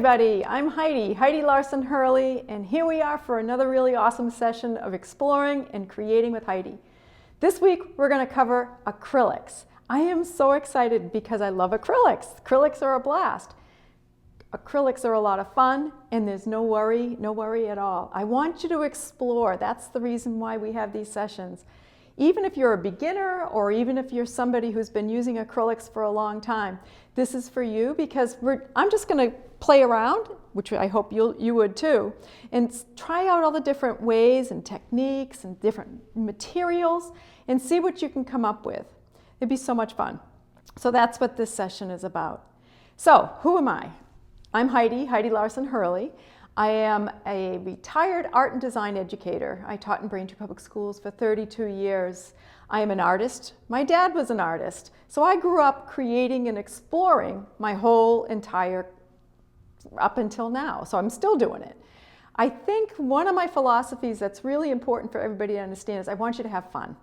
everybody. I'm Heidi Hurley, and here we are for another really awesome session of exploring and creating with Heidi. This week we're going to cover acrylics. I am so excited because I love acrylics. Acrylics are a blast. Acrylics are a lot of fun, and there's no worry at all. I want you to explore. That's the reason why we have these sessions. Even if you're a beginner or even if you're somebody who's been using acrylics for a long time, this is for you because I'm just going to play around, which I hope you would too, and try out all the different ways and techniques and different materials and see what you can come up with. It'd be so much fun. So that's what this session is about. So who am I? I'm Heidi Hurley. I am a retired art and design educator. I taught in Braintree Public Schools for 32 years. I am an artist. My dad was an artist. So I grew up creating and exploring my whole entire, up until now. So I'm still doing it. I think one of my philosophies that's really important for everybody to understand is I want you to have fun.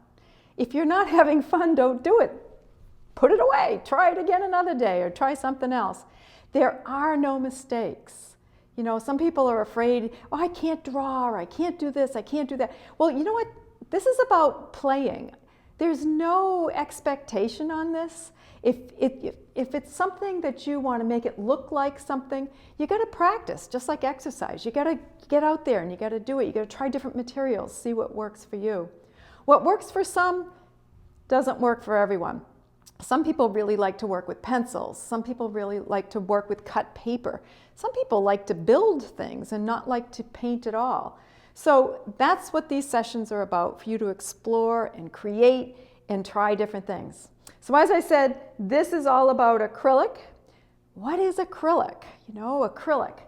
If you're not having fun, don't do it. Put it away. Try it again another day or try something else. There are no mistakes. You know, some people are afraid, oh, I can't draw, or I can't do this, I can't do that. Well, you know what? This is about playing. There's no expectation on this. If it's something that you want to make it look like something, you got to practice, just like exercise. You got to get out there and you got to do it. You got to try different materials, see what works for you. What works for some doesn't work for everyone. Some people really like to work with pencils. Some people really like to work with cut paper. Some people like to build things and not like to paint at all. So that's what these sessions are about, for you to explore and create and try different things. So as I said, this is all about acrylic. What is acrylic? You know, acrylic.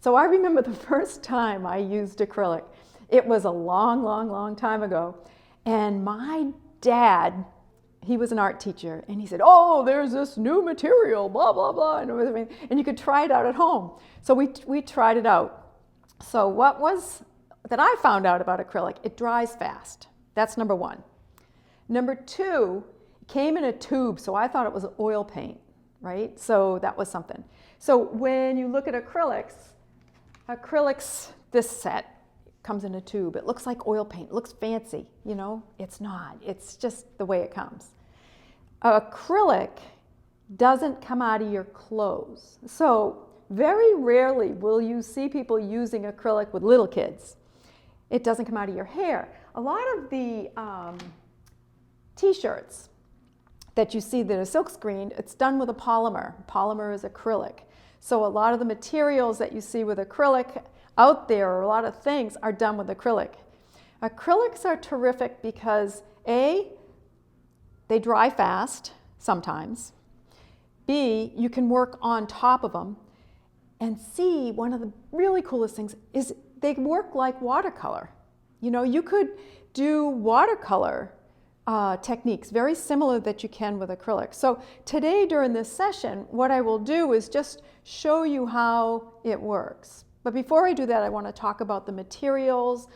So I remember the first time I used acrylic. It was a long time ago. And my dad, he was an art teacher, and he said, oh, there's this new material, blah, blah, blah, and you could try it out at home. So we tried it out. So what was that I found out about acrylic? It dries fast. That's number one. Number two, it came in a tube, so I thought it was oil paint, right? So that was something. So when you look at acrylics, this set comes in a tube. It looks like oil paint. It looks fancy, you know? It's not. It's just the way it comes. Acrylic doesn't come out of your clothes. So very rarely will you see people using acrylic with little kids. It doesn't come out of your hair. A lot of the t-shirts that you see that are silk screened, it's done with a polymer. Polymer is acrylic. So a lot of the materials that you see with acrylic out there, or a lot of things, are done with acrylic. Acrylics are terrific because A, they dry fast sometimes. B, you can work on top of them. And C, one of the really coolest things is they work like watercolor. You know, you could do watercolor techniques very similar that you can with acrylic. So today during this session, what I will do is just show you how it works. But before I do that, I want to talk about the materials,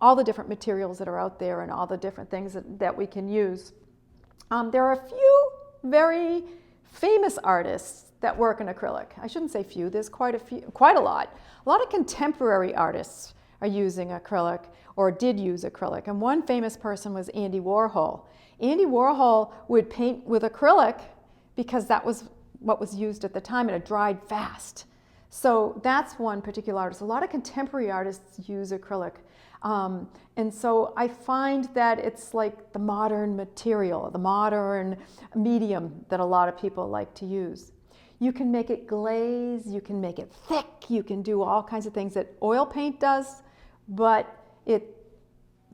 all the different materials that are out there and all the different things that we can use. There are a few very famous artists that work in acrylic. I shouldn't say few, there's quite a lot. A lot of contemporary artists are using acrylic or did use acrylic. And one famous person was Andy Warhol. Andy Warhol would paint with acrylic because that was what was used at the time, and it dried fast. So that's one particular artist. A lot of contemporary artists use acrylic. And so I find that it's like the modern material, the modern medium that a lot of people like to use. You can make it glaze, you can make it thick, you can do all kinds of things that oil paint does, but it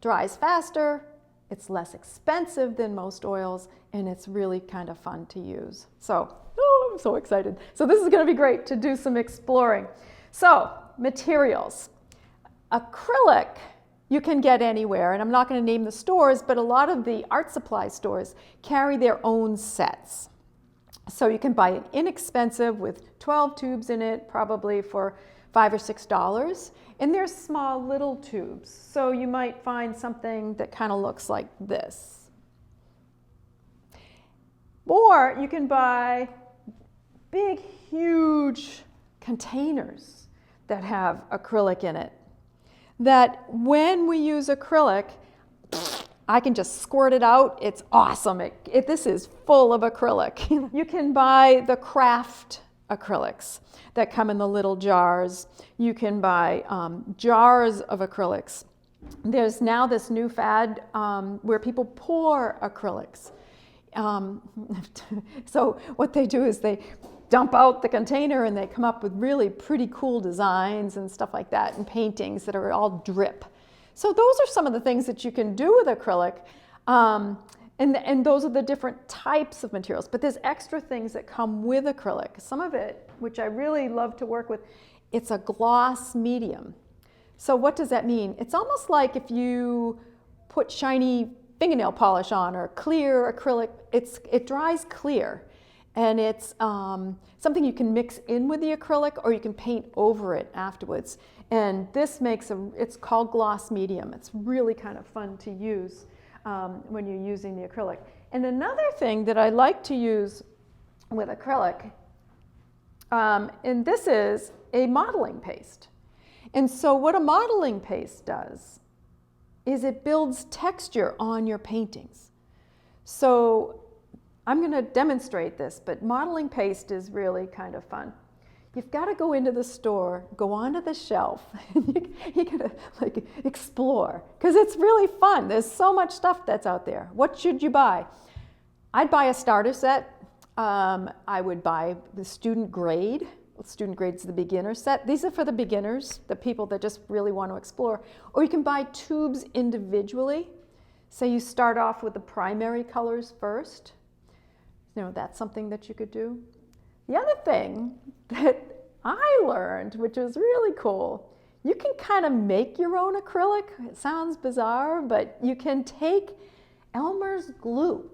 dries faster, it's less expensive than most oils, and it's really kind of fun to use. So, oh, I'm so excited. So this is going to be great to do some exploring. So, materials. Acrylic you can get anywhere, and I'm not going to name the stores, but a lot of the art supply stores carry their own sets. So you can buy an inexpensive with 12 tubes in it, probably for $5 or $6. And they're small little tubes. So you might find something that kind of looks like this. Or you can buy big, huge containers that have acrylic in it, that when we use acrylic, I can just squirt it out. It's awesome. This is full of acrylic. You can buy the craft acrylics that come in the little jars. You can buy jars of acrylics. There's now this new fad where people pour acrylics. So what they do is they dump out the container and they come up with really pretty cool designs and stuff like that, and paintings that are all drip. So those are some of the things that you can do with acrylic. And those are the different types of materials. But there's extra things that come with acrylic. Some of it, which I really love to work with, it's a gloss medium. So what does that mean? It's almost like if you put shiny fingernail polish on or clear acrylic, it dries clear. And it's something you can mix in with the acrylic, or you can paint over it afterwards. And this it's called gloss medium. It's really kind of fun to use when you're using the acrylic. And another thing that I like to use with acrylic, and this is a modeling paste. And so what a modeling paste does is it builds texture on your paintings. So I'm going to demonstrate this, but modeling paste is really kind of fun. You've got to go into the store, go onto the shelf, and you got to like explore, because it's really fun. There's so much stuff that's out there. What should you buy? I'd buy a starter set. I would buy the student grade. Student grade's the beginner set. These are for the beginners, the people that just really want to explore. Or you can buy tubes individually. Say you start off with the primary colors first. That's something that you could do. The other thing that I learned, which was really cool, you can kind of make your own acrylic. It sounds bizarre, but you can take Elmer's glue.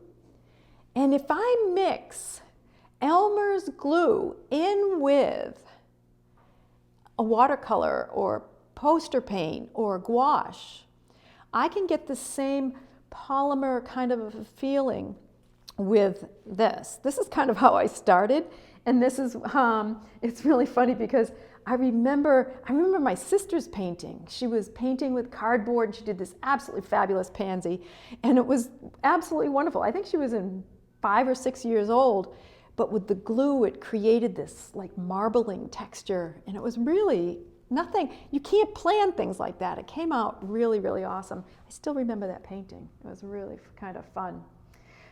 And if I mix Elmer's glue in with a watercolor or poster paint or gouache, I can get the same polymer kind of a feeling with this. This is kind of how I started, and this is it's really funny because I remember my sister's painting. She was painting with cardboard, and she did this absolutely fabulous pansy, and it was absolutely wonderful. I think she was 5 or 6 years old, but with the glue, it created this like marbling texture, and it was really nothing. You can't plan things like that. It came out really, really awesome. I still remember that painting. It was really kind of fun.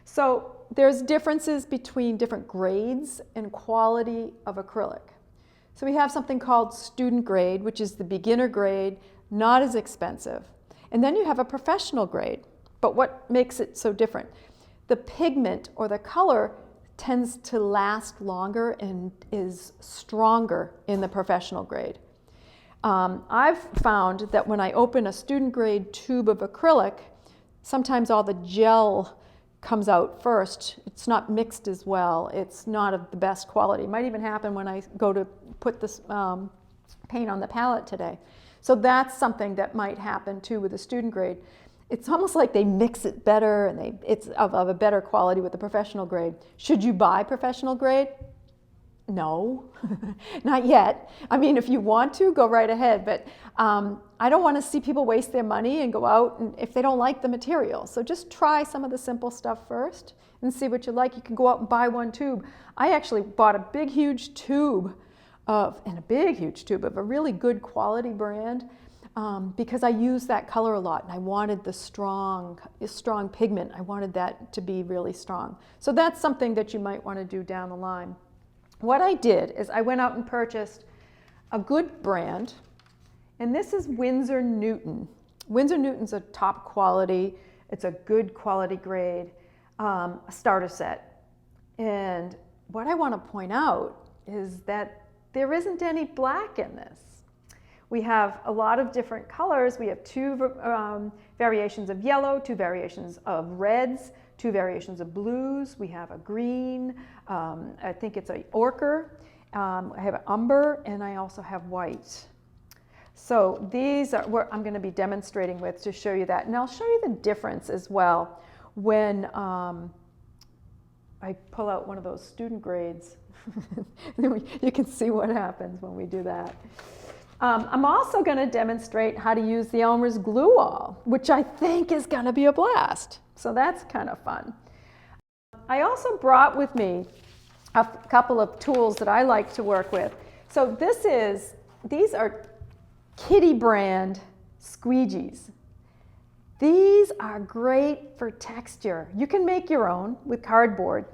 So there's differences between different grades and quality of acrylic. So we have something called student grade, which is the beginner grade, not as expensive. And then you have a professional grade. But what makes it so different? The pigment or the color tends to last longer and is stronger in the professional grade. I've found that when I open a student grade tube of acrylic, sometimes all the gel comes out first. It's not mixed as well. It's not of the best quality. It might even happen when I go to put this paint on the palette today. So that's something that might happen too with a student grade. It's almost like they mix it better, and it's of a better quality with the professional grade. Should you buy professional grade? No, not yet. I mean, if you want to, go right ahead. But I don't want to see people waste their money and go out and if they don't like the material. So just try some of the simple stuff first and see what you like. You can go out and buy one tube. I actually bought a big, huge tube of a really good quality brand. Because I use that color a lot, and I wanted the strong pigment. I wanted that to be really strong. So that's something that you might want to do down the line. What I did is I went out and purchased a good brand, and this is Winsor Newton. Winsor Newton's a top quality. It's a good quality grade, a starter set. And what I want to point out is that there isn't any black in this. We have a lot of different colors. We have 2 variations of yellow, 2 variations of reds, 2 variations of blues. We have a green, I think it's an ochre. I have an umber, and I also have white. So these are what I'm going to be demonstrating with to show you that. And I'll show you the difference as well when I pull out one of those student grades. You can see what happens when we do that. I'm also going to demonstrate how to use the Elmer's glue wall, which I think is going to be a blast. So that's kind of fun. I also brought with me a couple of tools that I like to work with. So these are Kitty brand squeegees. These are great for texture. You can make your own with cardboard,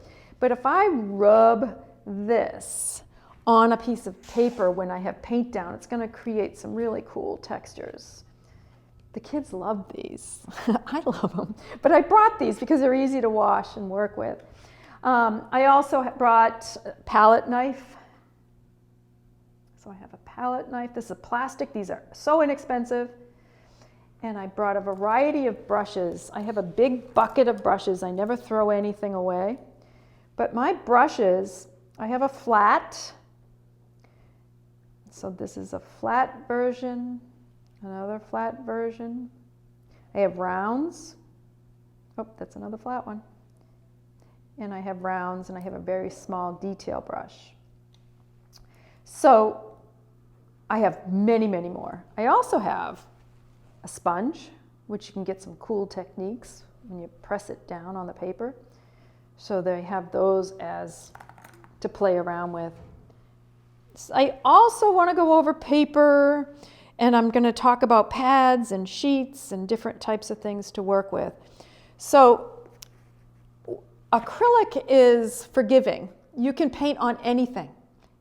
but if I rub this on a piece of paper when I have paint down, it's going to create some really cool textures. The kids love these. I love them. But I brought these because they're easy to wash and work with. I also brought a palette knife. So I have a palette knife. This is a plastic. These are so inexpensive. And I brought a variety of brushes. I have a big bucket of brushes. I never throw anything away. But my brushes, I have a flat. So this is a flat version, another flat version. I have rounds. Oh, that's another flat one. And I have rounds, and I have a very small detail brush. So I have many, many more. I also have a sponge, which you can get some cool techniques when you press it down on the paper. So they have those as to play around with. I also want to go over paper, and I'm going to talk about pads and sheets and different types of things to work with. So acrylic is forgiving. You can paint on anything.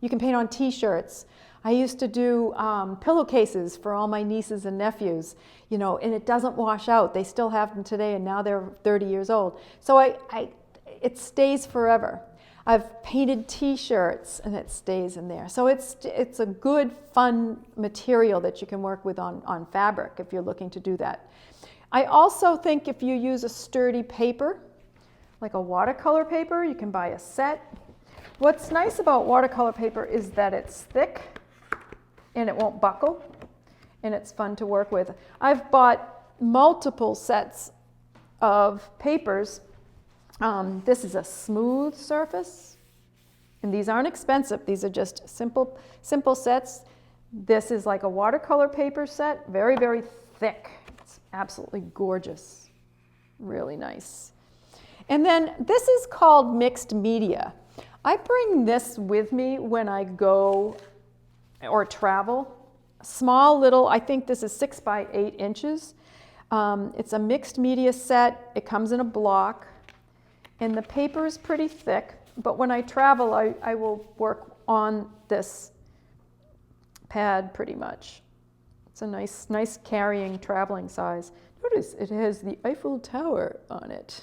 You can paint on t-shirts. I used to do pillowcases for all my nieces and nephews, you know, and it doesn't wash out. They still have them today, and now they're 30 years old. So it stays forever. I've painted t-shirts, and it stays in there. So it's a good, fun material that you can work with on fabric if you're looking to do that. I also think if you use a sturdy paper, like a watercolor paper, you can buy a set. What's nice about watercolor paper is that it's thick and it won't buckle, and it's fun to work with. I've bought multiple sets of papers. This is a smooth surface, and these aren't expensive. These are just simple sets. This is like a watercolor paper set, very, very thick. It's absolutely gorgeous, really nice. And then this is called mixed media. I bring this with me when I go or travel. Small little, I think this is 6 by 8 inches. It's a mixed media set. It comes in a block. And the paper is pretty thick, but when I travel, I will work on this pad pretty much. It's a nice carrying traveling size. Notice it has the Eiffel Tower on it.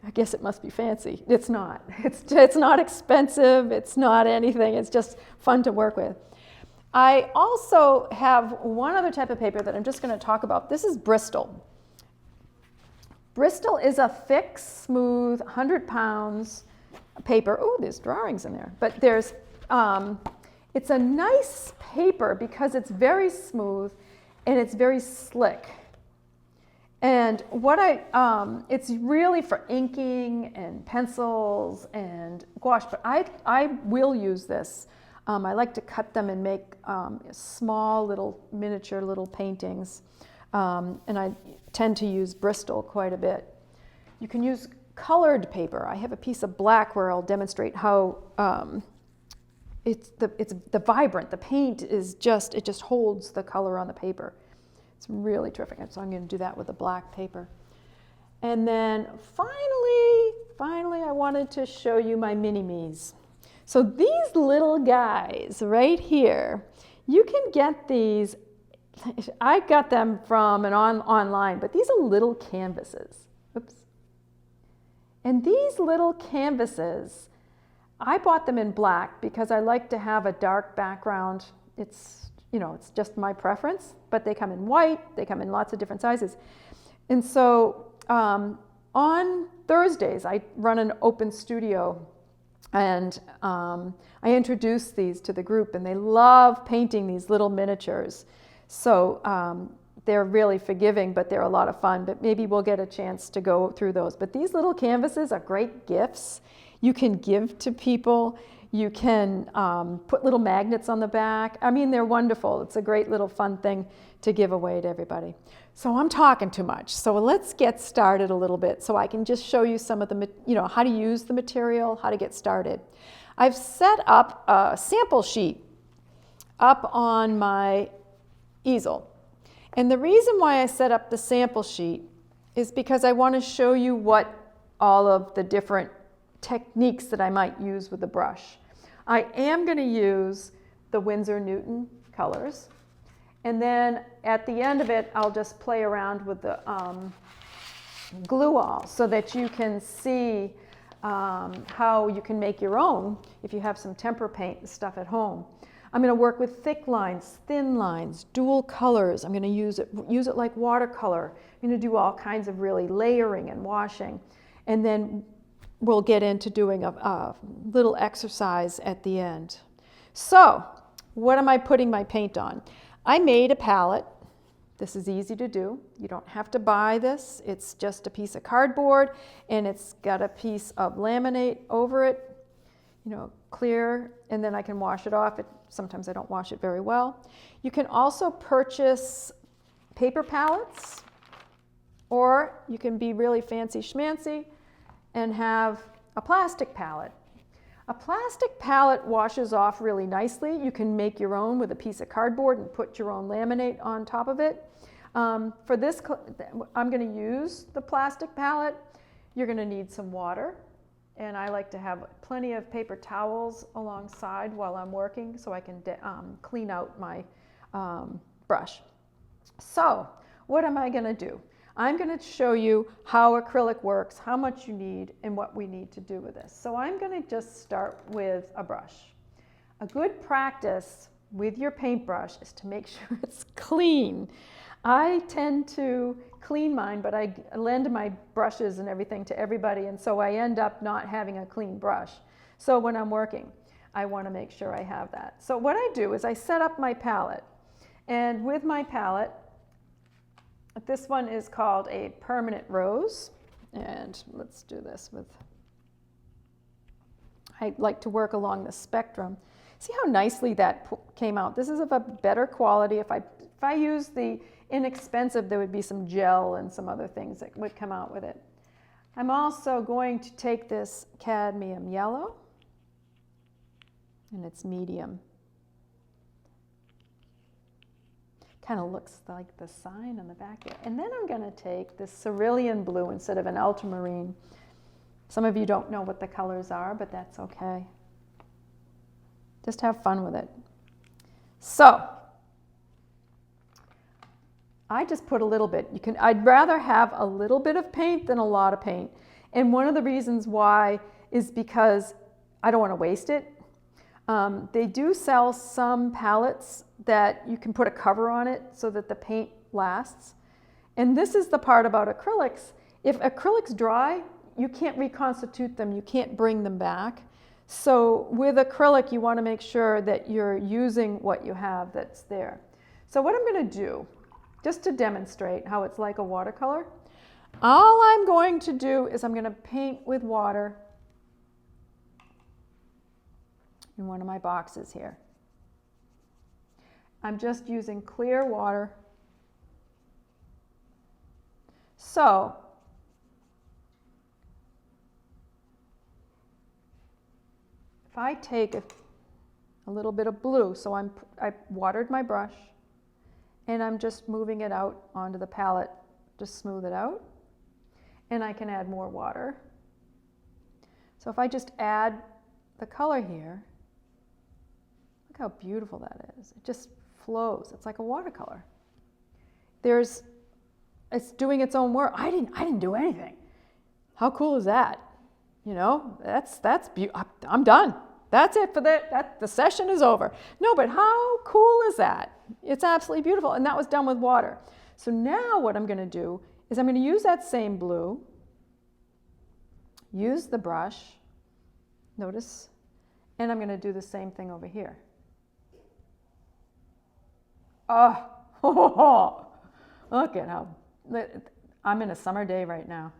I guess it must be fancy. It's not. It's not expensive. It's not anything. It's just fun to work with. I also have one other type of paper that I'm just going to talk about. This is Bristol. Bristol is a thick, smooth, 100 pounds paper. Oh, there's drawings in there. But it's a nice paper because it's very smooth and it's very slick. And it's really for inking and pencils and gouache, but I will use this. I like to cut them and make small little miniature little paintings. And I tend to use Bristol quite a bit. You can use colored paper. I have a piece of black where I'll demonstrate how it's the vibrant. The paint is it just holds the color on the paper. It's really terrific. So I'm going to do that with the black paper. And then finally, I wanted to show you my mini-me's. So these little guys right here, you can get these. I got them from online, but these are little canvases. Oops. And these little canvases, I bought them in black because I like to have a dark background. It's just my preference, but they come in white, they come in lots of different sizes. And so on Thursdays, I run an open studio, and I introduce these to the group, and they love painting these little miniatures. So they're really forgiving, but they're a lot of fun. But maybe we'll get a chance to go through those. But these little canvases are great gifts. You can give to people. You can put little magnets on the back. I mean, they're wonderful. It's a great little fun thing to give away to everybody. So I'm talking too much. So let's get started a little bit so I can just show you some of the, how to use the material, how to get started. I've set up a sample sheet up on my easel. And the reason why I set up the sample sheet is because I want to show you what all of the different techniques that I might use with the brush. I am going to use the Winsor Newton colors, and then at the end of it I'll just play around with the glue all so that you can see how you can make your own if you have some tempera paint and stuff at home. I'm going to work with thick lines, thin lines, dual colors. I'm going to use it like watercolor. I'm going to do all kinds of really layering and washing. And then we'll get into doing a little exercise at the end. So, what am I putting my paint on? I made a palette. This is easy to do. You don't have to buy this. It's just a piece of cardboard, and it's got a piece of laminate over it, clear, and then I can wash it off. Sometimes I don't wash it very well. You can also purchase paper palettes, or you can be really fancy schmancy and have a plastic palette. A plastic palette washes off really nicely. You can make your own with a piece of cardboard and put your own laminate on top of it. For this, I'm going to use the plastic palette. You're going to need some water. And I like to have plenty of paper towels alongside while I'm working so I can clean out my brush. So what am I going to do? I'm going to show you how acrylic works, how much you need, and what we need to do with this. So I'm going to just start with a brush. A good practice with your paintbrush is to make sure it's clean. I tend to clean mine, but I lend my brushes and everything to everybody, and so I end up not having a clean brush. So when I'm working, I want to make sure I have that. So what I do is I set up my palette, and with my palette, this one is called a permanent rose, and let's do this with, I like to work along the spectrum. See how nicely that came out? This is of a better quality. If I use the inexpensive, there would be some gel and some other things that would come out with it. I'm also going to take this cadmium yellow, and it's medium. Kind of looks like the sign on the back there. And then I'm going to take this cerulean blue instead of an ultramarine. Some of you don't know what the colors are, but that's okay. Just have fun with it. So, I just put a little bit. I'd rather have a little bit of paint than a lot of paint. And one of the reasons why is because I don't want to waste it. They do sell some palettes that you can put a cover on it so that the paint lasts. And this is the part about acrylics. If acrylics dry, you can't reconstitute them. You can't bring them back. So with acrylic, you want to make sure that you're using what you have that's there. So what I'm going to do, just to demonstrate how it's like a watercolor, all I'm going to do is I'm going to paint with water in one of my boxes here. I'm just using clear water. So, if I take a little bit of blue, so I watered my brush, and I'm just moving it out onto the palette, just smooth it out, and I can add more water. So if I just add the color here, look how beautiful that is. It just flows. It's like a watercolor. It's doing its own work. I didn't do anything. How cool is that? I'm done. That's it for the session is over. No, but how cool is that? It's absolutely beautiful, and that was done with water. So now what I'm going to do is I'm going to use that same blue, use the brush, notice, and I'm going to do the same thing over here. Oh, look at how, I'm in a summer day right now.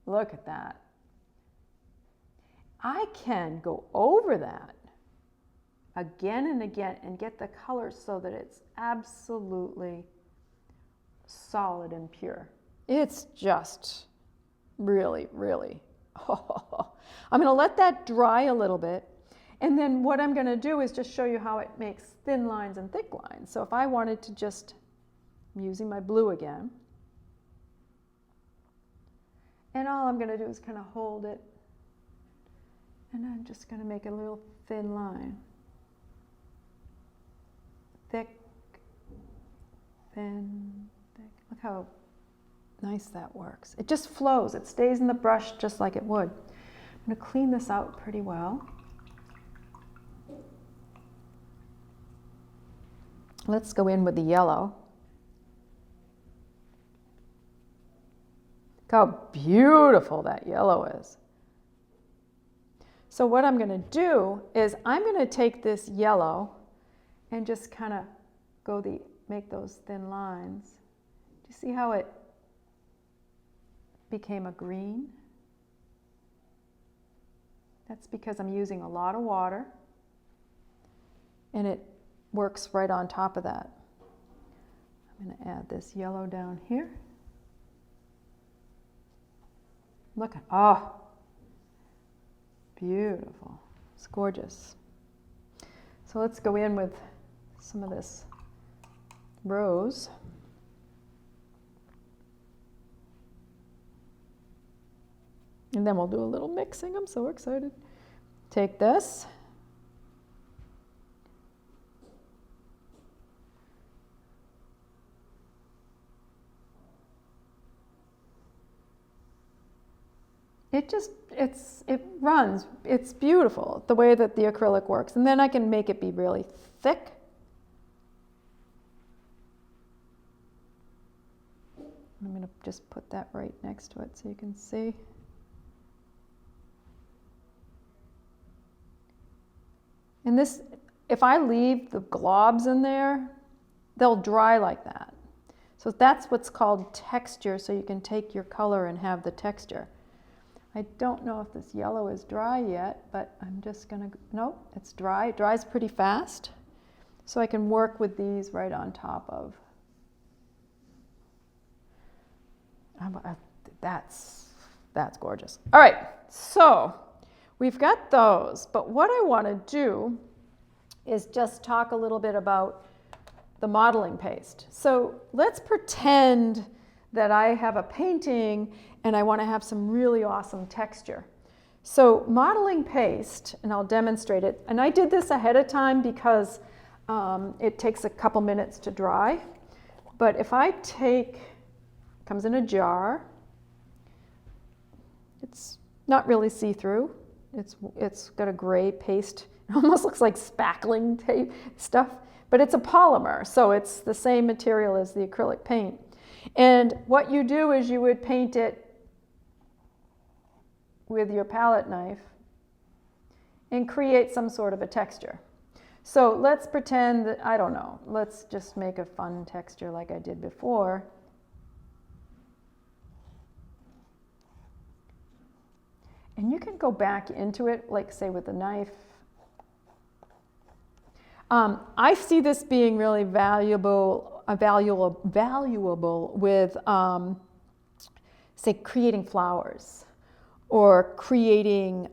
Look at that. I can go over that again and again and get the color so that it's absolutely solid and pure. It's just really, really, I'm going to let that dry a little bit. And then what I'm going to do is just show you how it makes thin lines and thick lines. So if I wanted to just, I'm using my blue again. And all I'm going to do is kind of hold it. And I'm just going to make a little thin line. Thick, thin, thick. Look how nice that works. It just flows. It stays in the brush just like it would. I'm going to clean this out pretty well. Let's go in with the yellow. Look how beautiful that yellow is. So what I'm going to do is I'm going to take this yellow and just kind of make those thin lines. Do you see how it became a green? That's because I'm using a lot of water and it works right on top of that. I'm going to add this yellow down here. Look at, oh, beautiful. It's gorgeous. So let's go in with some of this rose. And then we'll do a little mixing. I'm so excited. Take this. It runs. It's beautiful, the way that the acrylic works. And then I can make it be really thick. I'm going to just put that right next to it so you can see. And this, if I leave the globs in there, they'll dry like that. So that's what's called texture, so you can take your color and have the texture. I don't know if this yellow is dry yet, but I'm just going to, nope, it's dry. It dries pretty fast. So I can work with these right on top of. That's gorgeous. All right, so we've got those, but what I want to do is just talk a little bit about the modeling paste. So let's pretend that I have a painting and I want to have some really awesome texture. So modeling paste, and I'll demonstrate it, and I did this ahead of time because it takes a couple minutes to dry. But if I take, comes in a jar, it's not really see-through. It's got a gray paste. It almost looks like spackling tape stuff, but it's a polymer, so it's the same material as the acrylic paint. And what you do is you would paint it with your palette knife and create some sort of a texture. So let's pretend that, I don't know, let's just make a fun texture like I did before. And you can go back into it, like say with a knife. I see this being really valuable with, say, creating flowers or creating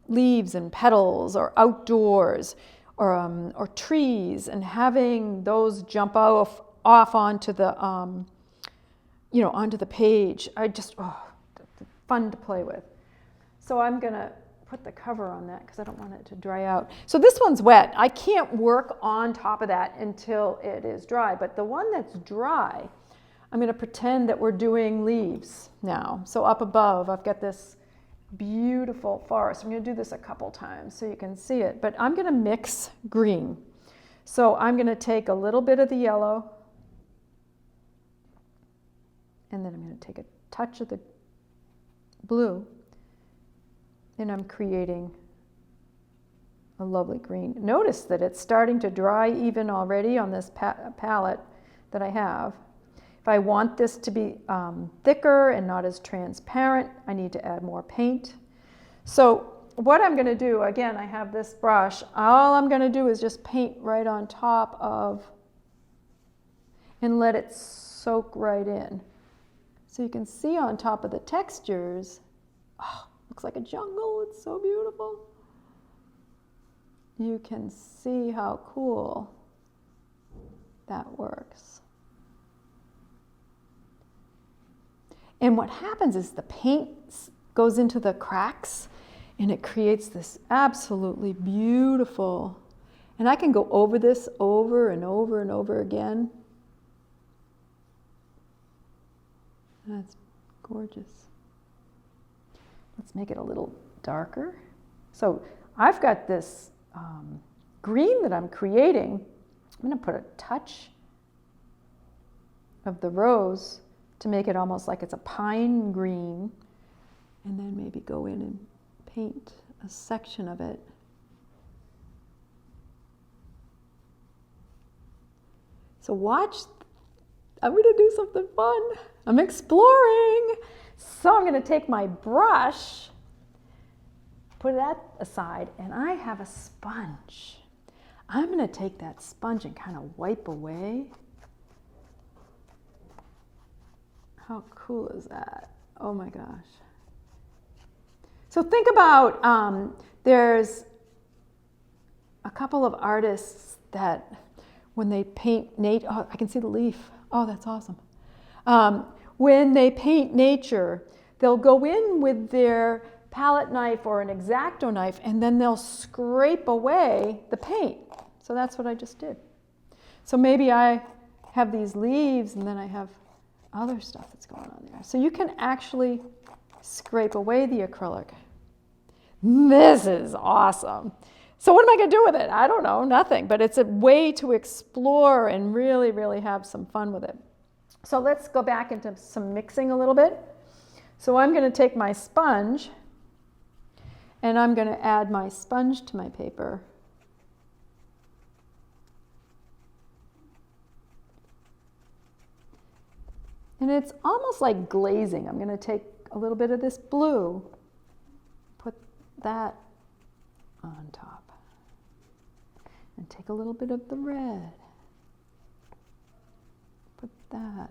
leaves and petals or outdoors or trees, and having those jump off onto the, onto the page. Fun to play with. So I'm going to put the cover on that because I don't want it to dry out. So this one's wet. I can't work on top of that until it is dry. But the one that's dry, I'm going to pretend that we're doing leaves now. So up above, I've got this beautiful forest. I'm going to do this a couple times so you can see it. But I'm going to mix green. So I'm going to take a little bit of the yellow, and then I'm going to take a touch of the blue, and I'm creating a lovely green. Notice that it's starting to dry even already on this palette that I have. If I want this to be thicker and not as transparent, I need to add more paint. So what I'm going to do, again, I have this brush. All I'm going to do is just paint right on top of and let it soak right in. So you can see on top of the textures, oh, looks like a jungle. It's so beautiful. You can see how cool that works. And what happens is the paint goes into the cracks and it creates this absolutely beautiful, and I can go over this over and over and over again. That's gorgeous. Let's make it a little darker. So I've got this green that I'm creating. I'm going to put a touch of the rose to make it almost like it's a pine green, and then maybe go in and paint a section of it. So watch, I'm going to do something fun. I'm exploring. So I'm going to take my brush, put that aside, and I have a sponge. I'm going to take that sponge and kind of wipe away. How cool is that? Oh my gosh. So think about, there's a couple of artists that when they paint oh, I can see the leaf. Oh, that's awesome. When they paint nature, they'll go in with their palette knife or an X-Acto knife, and then they'll scrape away the paint. So that's what I just did. So maybe I have these leaves and then I have other stuff that's going on there. So you can actually scrape away the acrylic. This is awesome. So what am I going to do with it? I don't know, nothing. But it's a way to explore and really, really have some fun with it. So let's go back into some mixing a little bit. So I'm going to take my sponge and I'm going to add my sponge to my paper. And it's almost like glazing. I'm going to take a little bit of this blue, put that on top, and take a little bit of the red, put that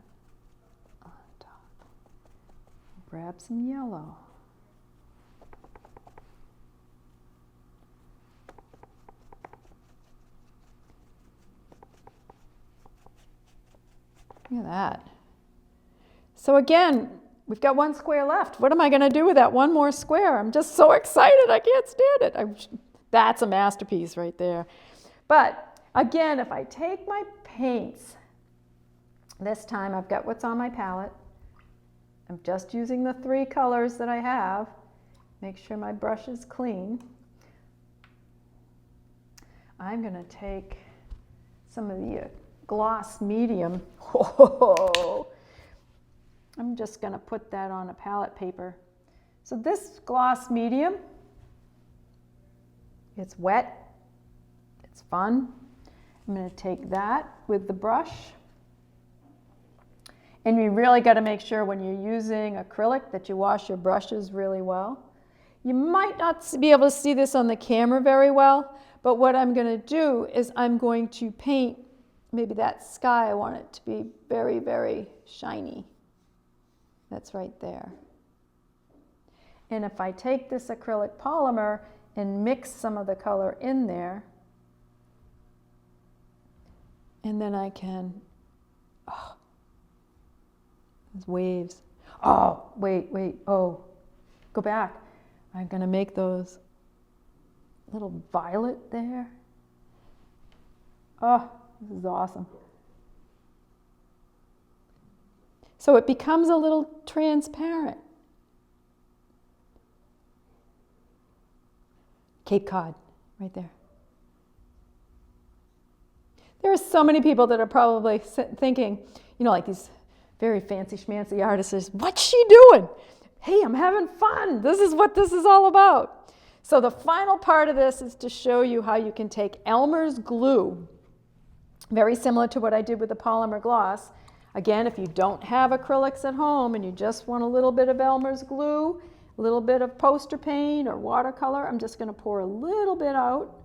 on top, grab some yellow. Look at that. So again, we've got one square left. What am I going to do with that one more square? I'm just so excited. I can't stand it. That's a masterpiece right there. But again, if I take my paints, this time I've got what's on my palette. I'm just using the 3 colors that I have. Make sure my brush is clean. I'm going to take some of the gloss medium. Oh, I'm just going to put that on a palette paper. So this gloss medium, it's wet, it's fun. I'm going to take that with the brush. And you really got to make sure when you're using acrylic that you wash your brushes really well. You might not be able to see this on the camera very well, but what I'm going to do is I'm going to paint maybe that sky. I want it to be very, very shiny. That's right there. And if I take this acrylic polymer and mix some of the color in there, and then I can, oh, there's waves. Oh, wait, oh, go back. I'm going to make those little violet there. Oh, this is awesome. So it becomes a little transparent. Cape Cod, right there. There are so many people that are probably thinking, you know, like these very fancy schmancy artists, what's she doing? Hey, I'm having fun. This is what this is all about. So the final part of this is to show you how you can take Elmer's glue, very similar to what I did with the polymer gloss. Again, if you don't have acrylics at home and you just want a little bit of Elmer's glue, A little bit of poster paint or watercolor. I'm just going to pour a little bit out.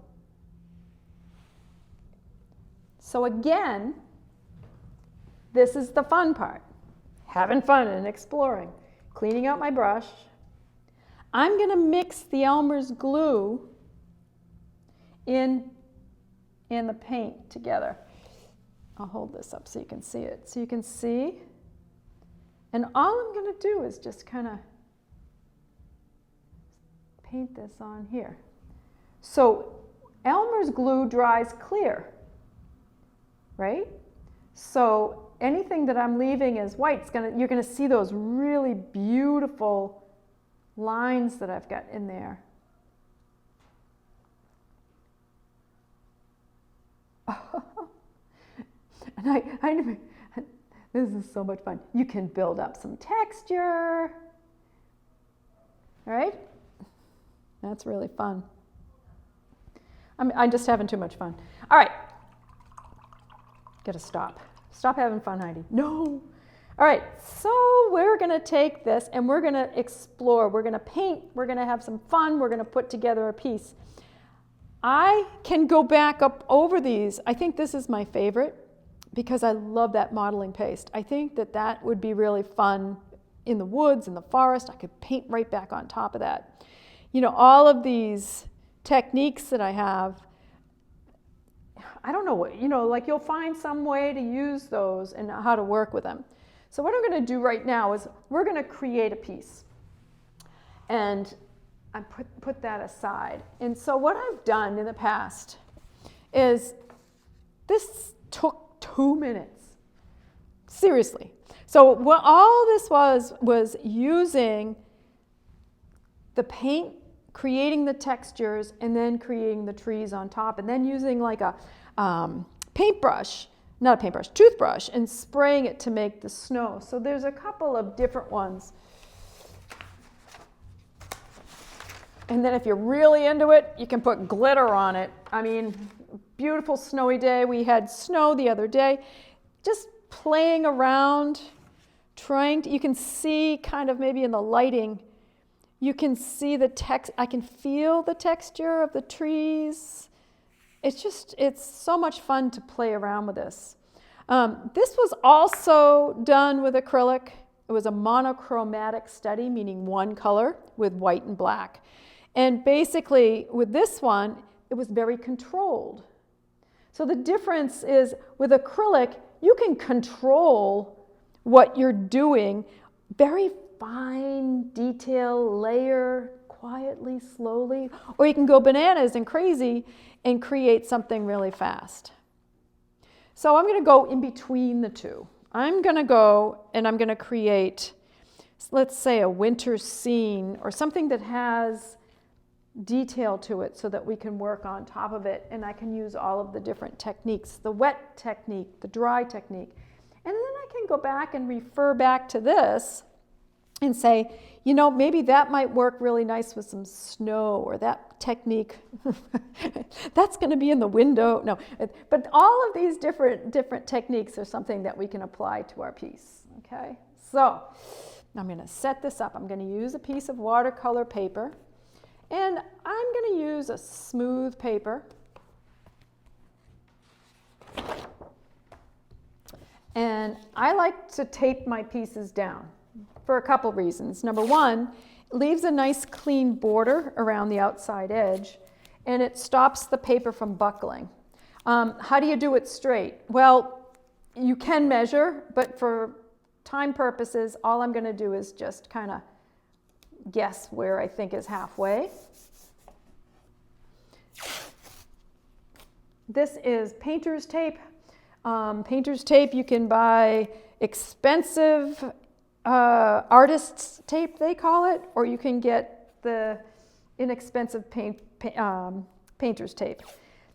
So again, this is the fun part. Having fun and exploring. Cleaning out my brush. I'm going to mix the Elmer's glue in the paint together. I'll hold this up so you can see it. So you can see. And all I'm going to do is just kind of paint this on here. So Elmer's glue dries clear, right? So anything that I'm leaving as white, you're going to see those really beautiful lines that I've got in there. And this is so much fun. You can build up some texture, right? That's really fun. I'm just having too much fun. All right. Gotta stop. Stop having fun, Heidi. No. All right, so we're gonna take this and we're gonna explore. We're gonna paint, we're gonna have some fun, we're gonna put together a piece. I can go back up over these. I think this is my favorite because I love that modeling paste. I think that would be really fun in the woods, in the forest. I could paint right back on top of that. You know, all of these techniques that I have, I don't know what, you know, like you'll find some way to use those and how to work with them. So what I'm going to do right now is we're going to create a piece. And I put that aside. And so what I've done in the past is this took 2 minutes. Seriously. So what all this was using the paint, creating the textures, and then creating the trees on top, and then using like a toothbrush, and spraying it to make the snow. So there's a couple of different ones. And then if you're really into it, you can put glitter on it. I mean, beautiful snowy day. We had snow the other day. Just playing around, you can see kind of maybe in the lighting, you can see I can feel the texture of the trees. It's so much fun to play around with this. This was also done with acrylic. It was a monochromatic study, meaning one color with white and black. And basically with this one, it was very controlled. So the difference is with acrylic, you can control what you're doing, very fine detail, layer quietly, slowly, or you can go bananas and crazy and create something really fast. So I'm going to go in between the two. I'm going to go and I'm going to create, let's say, a winter scene or something that has detail to it so that we can work on top of it, and I can use all of the different techniques, the wet technique, the dry technique. And then I can go back and refer back to this and say, you know, maybe that might work really nice with some snow, or that technique, that's going to be in the window. No, but all of these different techniques are something that we can apply to our piece, okay? So I'm going to set this up. I'm going to use a piece of watercolor paper, and I'm going to use a smooth paper. And I like to tape my pieces down for a couple reasons. Number one, it leaves a nice clean border around the outside edge, and it stops the paper from buckling. How do you do it straight? Well, you can measure, but for time purposes, all I'm going to do is just kind of guess where I think is halfway. This is painter's tape. Painter's tape, you can buy expensive artist's tape, they call it, or you can get the inexpensive painter's tape.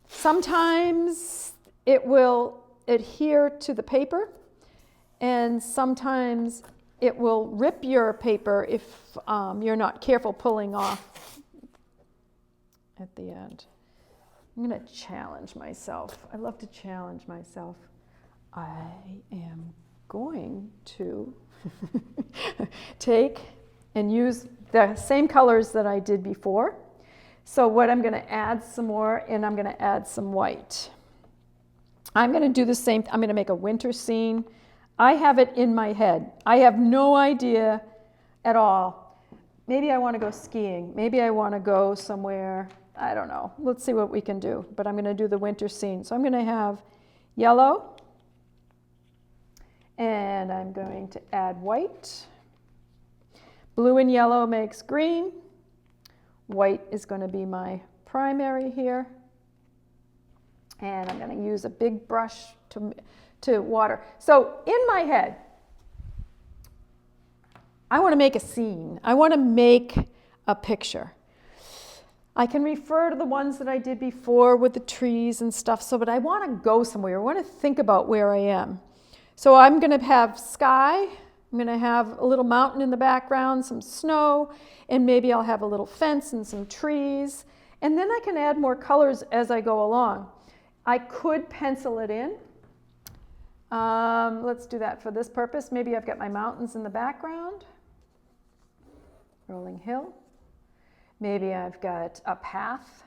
Sometimes it will adhere to the paper, and sometimes it will rip your paper if you're not careful pulling off at the end. I'm going to challenge myself. I love to challenge myself. I am going to take and use the same colors that I did before. So what I'm going to add some more, and I'm going to add some white. I'm going to do the same. I'm going to make a winter scene. I have it in my head. I have no idea at all. Maybe I want to go skiing. Maybe I want to go somewhere. I don't know. Let's see what we can do. But I'm going to do the winter scene. So I'm going to have yellow. And I'm going to add white. Blue and yellow makes green. White is going to be my primary here. And I'm going to use a big brush to water. So in my head, I want to make a scene. I want to make a picture. I can refer to the ones that I did before with the trees and stuff, but I want to go somewhere. I want to think about where I am. So I'm going to have sky. I'm going to have a little mountain in the background, some snow, and maybe I'll have a little fence and some trees. And then I can add more colors as I go along. I could pencil it in. Let's do that for this purpose. Maybe I've got my mountains in the background. Rolling hill. Maybe I've got a path.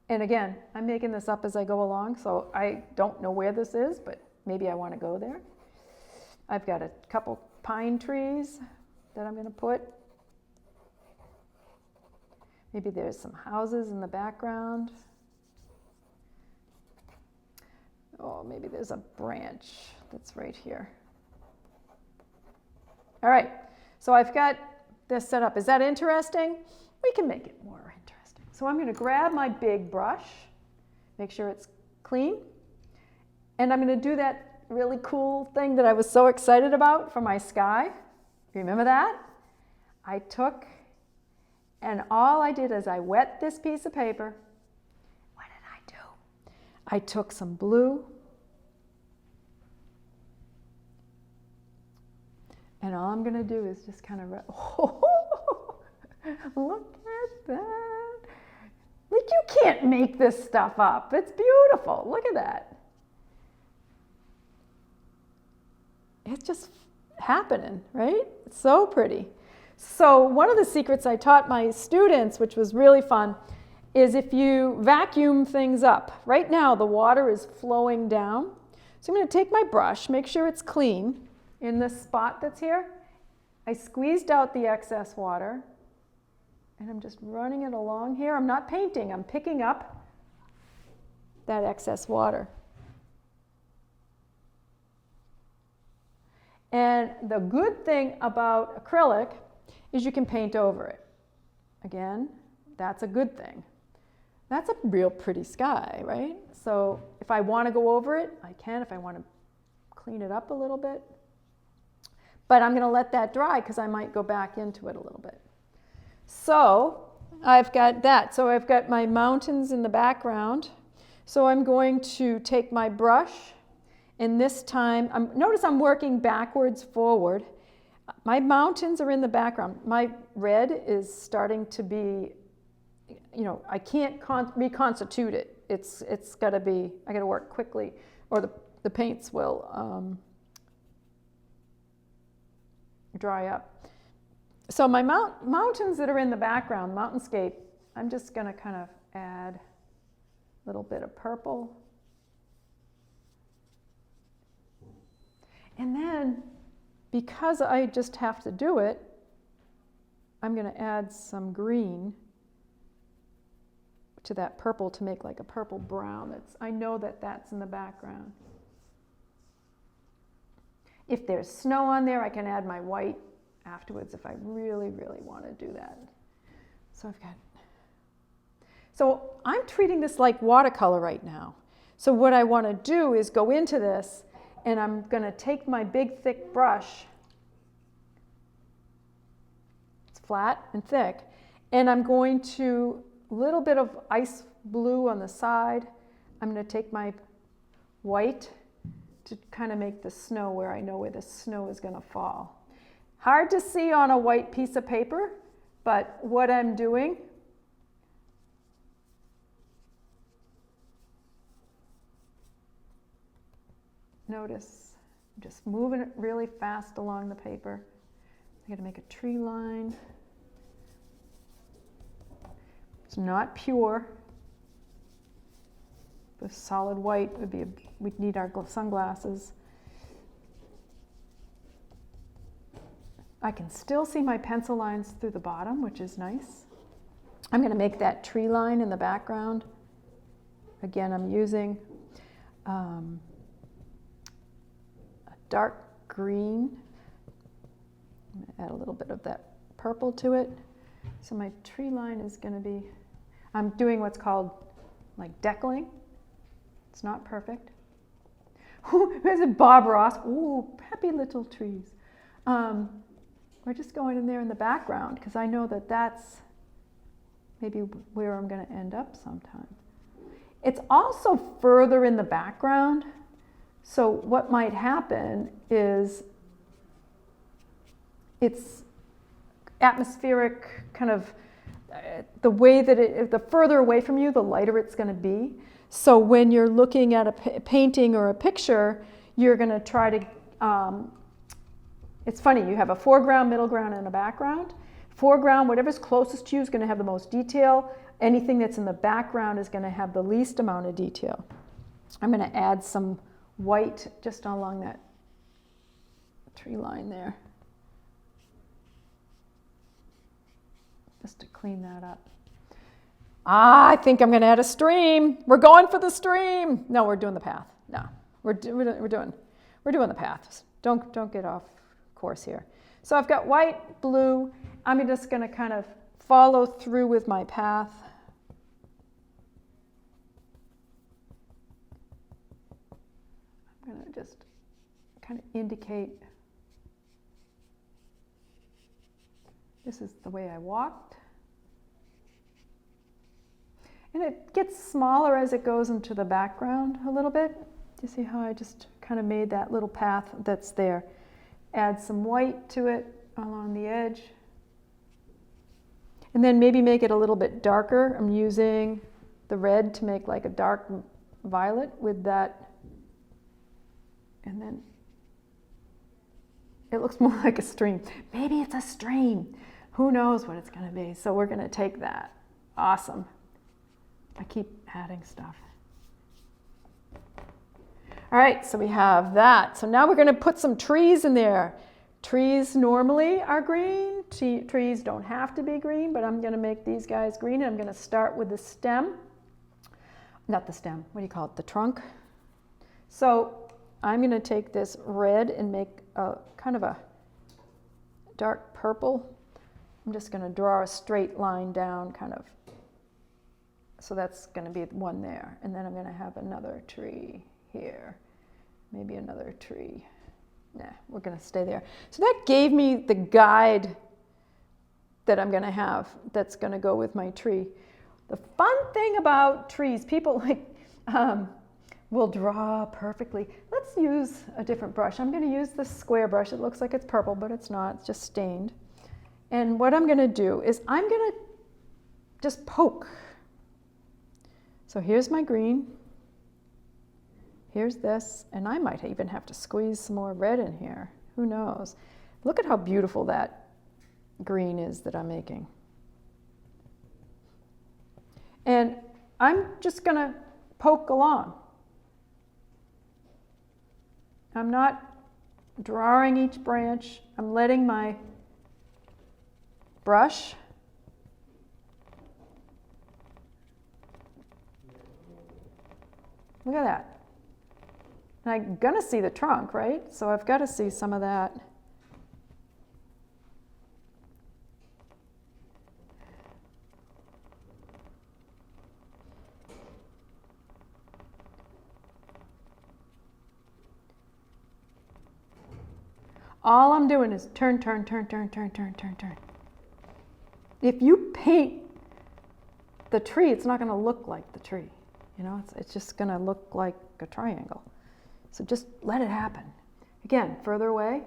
And again, I'm making this up as I go along, so I don't know where this is, but maybe I want to go there. I've got a couple pine trees that I'm going to put. Maybe there's some houses in the background. Oh, maybe there's a branch that's right here. All right, so I've got this set up. Is that interesting? We can make it more interesting. So I'm going to grab my big brush, make sure it's clean, and I'm going to do that really cool thing that I was so excited about for my sky. Remember that? I took, and all I did is I wet this piece of paper. What did I do? I took some blue, and all I'm going to do is just kind of, look at that. Like, you can't make this stuff up. It's beautiful. Look at that. It's just happening, right? It's so pretty. So one of the secrets I taught my students, which was really fun, is if you vacuum things up. Right now, the water is flowing down. So I'm going to take my brush, make sure it's clean in this spot that's here. I squeezed out the excess water, and I'm just running it along here. I'm not painting. I'm picking up that excess water. And the good thing about acrylic is you can paint over it. Again, that's a good thing. That's a real pretty sky, right? So if I want to go over it, I can. If I want to clean it up a little bit. But I'm going to let that dry because I might go back into it a little bit. So I've got that. So I've got my mountains in the background. So I'm going to take my brush, and this time, notice I'm working backwards forward. My mountains are in the background. My red is starting to be, I can't reconstitute it. It's got to be, I got to work quickly, or the paints will dry up. So my mountains that are in the background, mountainscape, I'm just going to kind of add a little bit of purple. And then, because I just have to do it, I'm going to add some green to that purple to make like a purple brown. I know that that's in the background. If there's snow on there, I can add my white afterwards if I really, really want to do that. So I'm treating this like watercolor right now. So what I want to do is go into this, and I'm going to take my big thick brush. It's flat and thick. And I'm going to, a little bit of ice blue on the side. I'm going to take my white to kind of make the snow where I know where the snow is going to fall. Hard to see on a white piece of paper, but what I'm doing, notice I'm just moving it really fast along the paper. I gotta make a tree line. It's not pure. The solid white would be, we'd need our sunglasses. I can still see my pencil lines through the bottom, which is nice. I'm going to make that tree line in the background. Again, I'm using a dark green. I'm going to add a little bit of that purple to it. So my tree line is going to be, I'm doing what's called like deckling. It's not perfect. There's a Bob Ross. Ooh, happy little trees. We're just going in there in the background because I know that that's maybe where I'm going to end up sometime. It's also further in the background. So what might happen is it's atmospheric kind of the way that the further away from you, the lighter it's going to be. So when you're looking at a painting or a picture, you're going to try to, it's funny, you have a foreground, middle ground, and a background. Foreground, whatever's closest to you is going to have the most detail. Anything that's in the background is going to have the least amount of detail. I'm going to add some white just along that tree line there, just to clean that up. I think I'm going to add a stream. We're going for the stream. No, we're doing the path. No, we're doing the paths. Don't get off course here. So I've got white, blue. I'm just going to kind of follow through with my path. I'm going to just kind of indicate this is the way I walked. And it gets smaller as it goes into the background a little bit. Do you see how I just kind of made that little path that's there? Add some white to it along the edge. And then maybe make it a little bit darker. I'm using the red to make like a dark violet with that. And then it looks more like a stream. Maybe it's a stream. Who knows what it's going to be? So we're going to take that. Awesome. I keep adding stuff. All right, so we have that. So now we're going to put some trees in there. Trees normally are green. Trees don't have to be green, but I'm going to make these guys green. I'm going to start with the stem. Not the stem. What do you call it? The trunk. So I'm going to take this red and make a kind of a dark purple. I'm just going to draw a straight line down kind of. So that's going to be one there. And then I'm going to have another tree here. Maybe another tree. Nah, we're going to stay there. So that gave me the guide that I'm going to have that's going to go with my tree. The fun thing about trees, people will draw perfectly. Let's use a different brush. I'm going to use this square brush. It looks like it's purple, but it's not. It's just stained. And what I'm going to do is I'm going to just poke. So here's my green. Here's this, and I might even have to squeeze some more red in here. Who knows? Look at how beautiful that green is that I'm making. And I'm just going to poke along. I'm not drawing each branch. I'm letting my brush look at that. And I'm going to see the trunk, right? So I've got to see some of that. All I'm doing is turn, turn, turn, turn, turn, turn, turn, turn. If you paint the tree, it's not going to look like the tree. You know, it's just going to look like a triangle. So just let it happen. Again, further away.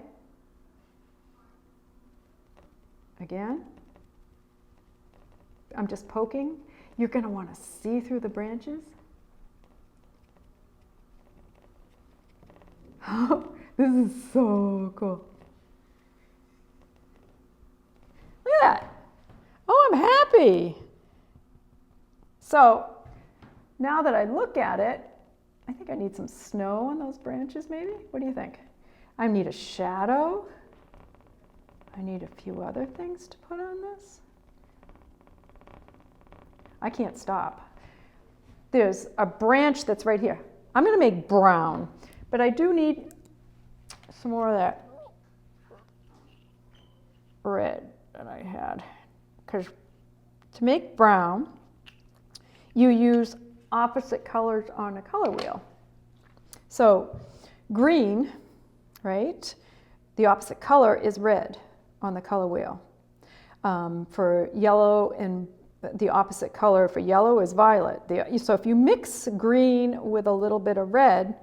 Again. I'm just poking. You're going to want to see through the branches. This is so cool. Look at that. Oh, I'm happy. So now that I look at it, I think I need some snow on those branches maybe. What do you think? I need a shadow. I need a few other things to put on this. I can't stop. There's a branch that's right here. I'm going to make brown, but I do need some more of that red that I had. Because to make brown, you use opposite colors on a color wheel. So green, right? The opposite color is red on the color wheel. For yellow, and the opposite color for yellow is violet. So if you mix green with a little bit of red,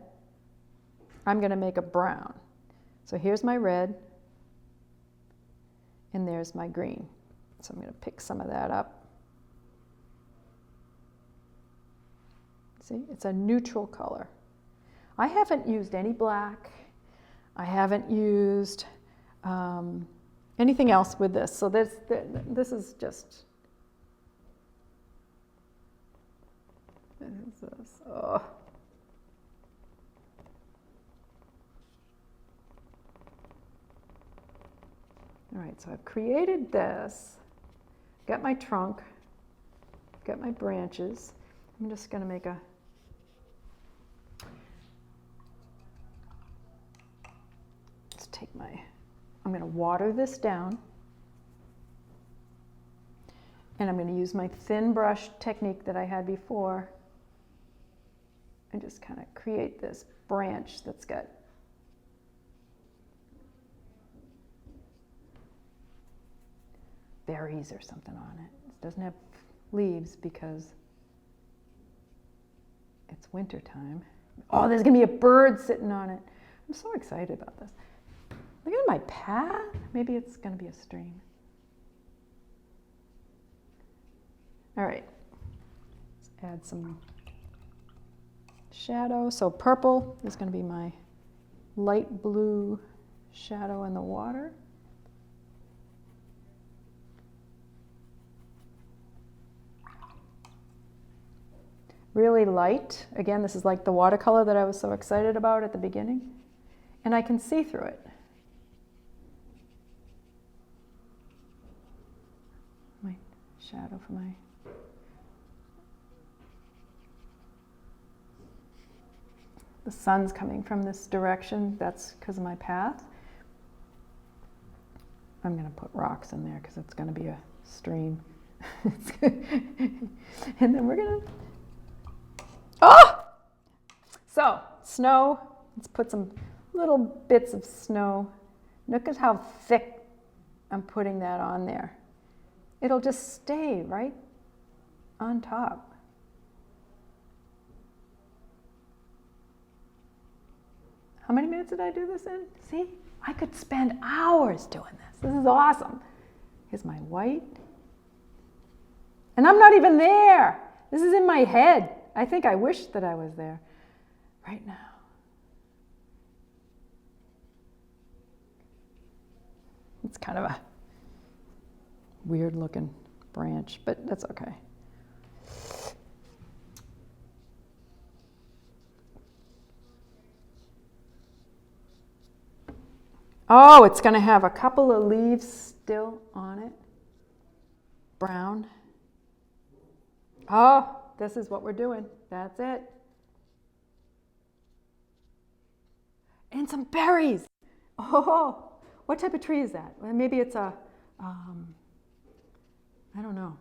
I'm going to make a brown. So here's my red, and there's my green. So I'm going to pick some of that up. See, it's a neutral color. I haven't used any black. I haven't used anything else with this. So this is just, what is this? Oh. All right, so I've created this, got my trunk, got my branches. I'm just going to make a, let's take my, I'm going to water this down, and I'm going to use my thin brush technique that I had before and just kind of create this branch that's got berries or something on it. It doesn't have leaves because it's winter time. Oh, there's gonna be a bird sitting on it. I'm so excited about this. Look at my path. Maybe it's gonna be a stream. All right, let's add some shadow. So purple is gonna be my light blue shadow in the water. Really light. Again, this is like the watercolor that I was so excited about at the beginning. And I can see through it. My shadow for my... The sun's coming from this direction. That's because of my path. I'm going to put rocks in there because it's going to be a stream. And then we're going to... Oh! So, snow. Let's put some little bits of snow. Look at how thick I'm putting that on there. It'll just stay right on top. How many minutes did I do this in? See? I could spend hours doing this. This is awesome. Here's my white. And I'm not even there. This is in my head. I think I wish that I was there right now. It's kind of a weird looking branch, but that's okay. Oh, it's going to have a couple of leaves still on it. Brown. Oh. This is what we're doing. That's it. And some berries. Oh, what type of tree is that? Well, maybe it's a, I don't know.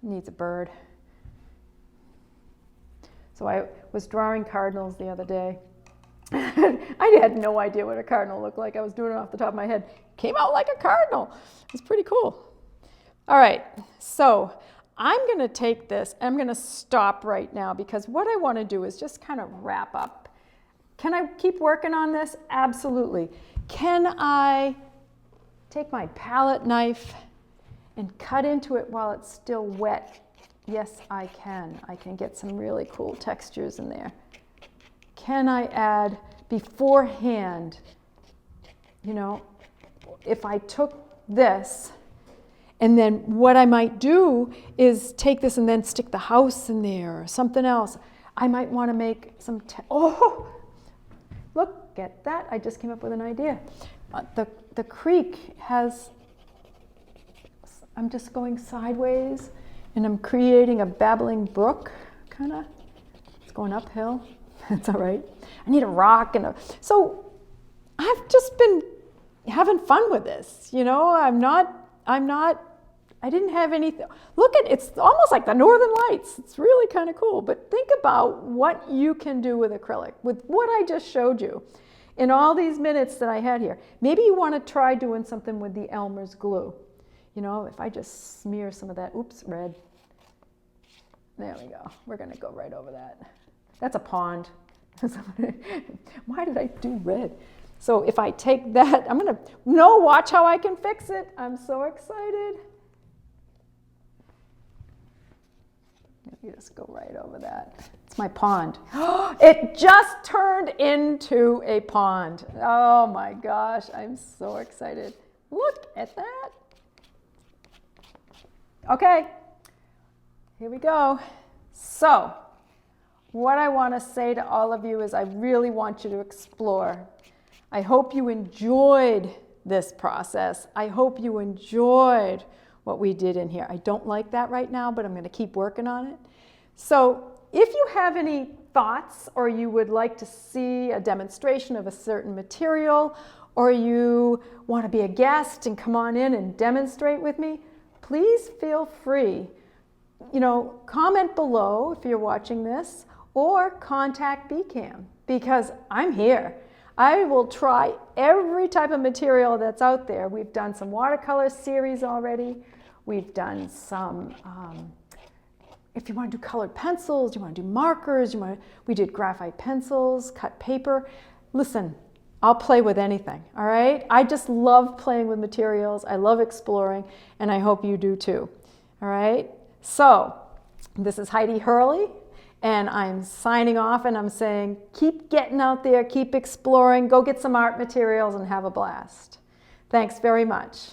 Needs a bird. So I was drawing cardinals the other day. I had no idea what a cardinal looked like. I was doing it off the top of my head. Came out like a cardinal. It was pretty cool. All right, so I'm going to take this, and I'm going to stop right now because what I want to do is just kind of wrap up. Can I keep working on this? Absolutely. Can I take my palette knife and cut into it while it's still wet Yes, I can. I can get some really cool textures in there. Can I add beforehand, you know, if I took this, and then what I might do is take this and then stick the house in there or something else. I might want to make some, oh, look at that. I just came up with an idea. The creek has, I'm just going sideways and I'm creating a babbling brook, kind of. It's going uphill. That's all right. I need a rock and so I've just been having fun with this. You know, I didn't have anything. Look at, it's almost like the Northern Lights. It's really kind of cool. But think about what you can do with acrylic, with what I just showed you in all these minutes that I had here. Maybe you want to try doing something with the Elmer's glue. You know, if I just smear some of that, oops, red. There we go. We're going to go right over that. That's a pond. Why did I do red? So if I take that, I'm going to, no, watch how I can fix it. I'm so excited. You just go right over that. It's my pond. It just turned into a pond. Oh my gosh, I'm so excited. Look at that. Okay, here we go. So, what I want to say to all of you is I really want you to explore. I hope you enjoyed this process. I hope you enjoyed what we did in here. I don't like that right now, but I'm going to keep working on it. So if you have any thoughts or you would like to see a demonstration of a certain material or you want to be a guest and come on in and demonstrate with me, please feel free. You know, comment below if you're watching this or contact BCAM because I'm here. I will try every type of material that's out there. We've done some watercolor series already. We've done some, if you want to do colored pencils, you want to do markers, we did graphite pencils, cut paper. Listen, I'll play with anything, all right? I just love playing with materials. I love exploring, and I hope you do too, all right? So, this is Heidi Hurley, and I'm signing off, and I'm saying, keep getting out there, keep exploring, go get some art materials, and have a blast. Thanks very much.